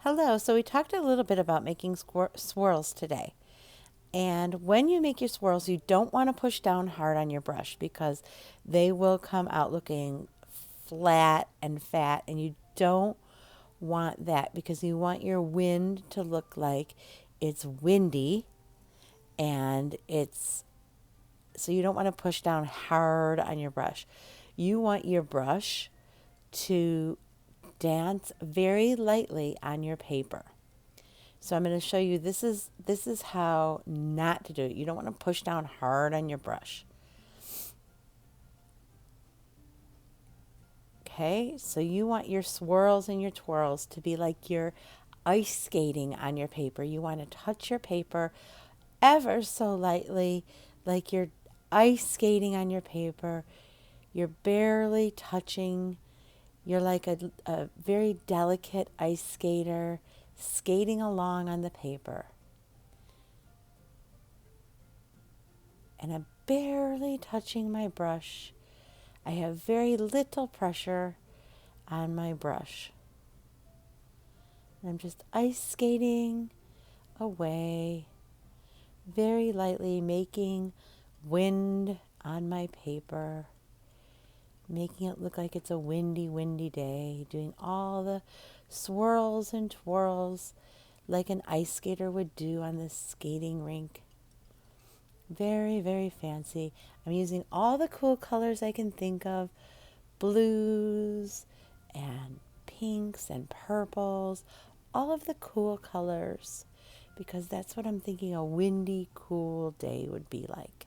Hello. So we talked a little bit about making swirls today. And when you make your swirls, you don't want to push down hard on your brush because they will come out looking flat and fat. And you don't want that because you want your wind to look like it's windy and it's so you don't want to push down hard on your brush. You want your brush to dance very lightly on your paper. So I'm going to show you this is how not to do it. You don't want to push down hard on your brush. Okay? So you want your swirls and your twirls to be like you're ice skating on your paper. You want to touch your paper ever so lightly like you're ice skating on your paper. You're barely touching. You're like a very delicate ice skater skating along on the paper. And I'm barely touching my brush. I have very little pressure on my brush. And I'm just ice skating away very lightly, making wind on my paper, making it look like it's a windy, windy day, doing all the swirls and twirls like an ice skater would do on the skating rink. Very, very fancy. I'm using all the cool colors I can think of, blues and pinks and purples, all of the cool colors, because that's what I'm thinking a windy, cool day would be like.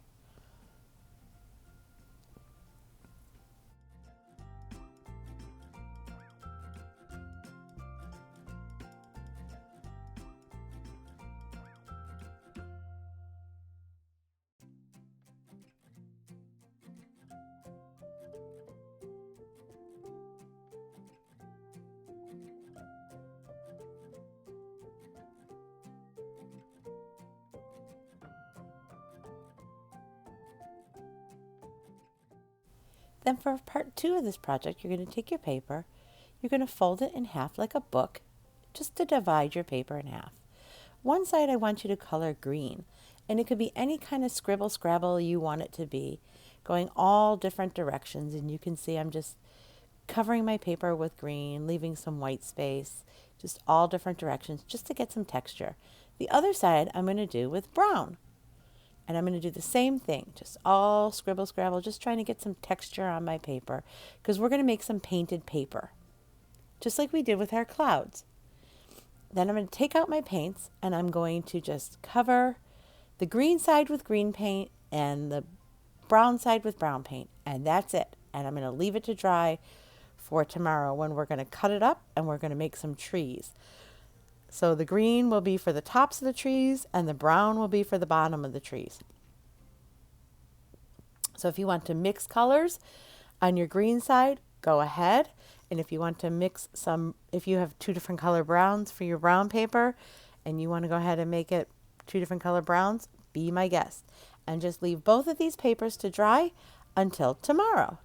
Then for part two of this project, you're going to take your paper, you're going to fold it in half like a book, just to divide your paper in half. One side I want you to color green, and it could be any kind of scribble scrabble you want it to be, going all different directions. And you can see I'm just covering my paper with green, leaving some white space, just all different directions, just to get some texture. The other side I'm going to do with brown. And I'm going to do the same thing, just all scribble scrabble, just trying to get some texture on my paper because we're going to make some painted paper, just like we did with our clouds. Then I'm going to take out my paints and I'm going to just cover the green side with green paint and the brown side with brown paint. And that's it. And I'm going to leave it to dry for tomorrow when we're going to cut it up and we're going to make some trees. So the green will be for the tops of the trees and the brown will be for the bottom of the trees. So if you want to mix colors on your green side, go ahead. And if you want to mix if you have two different color browns for your brown paper and you want to go ahead and make it two different color browns, be my guest. And just leave both of these papers to dry until tomorrow.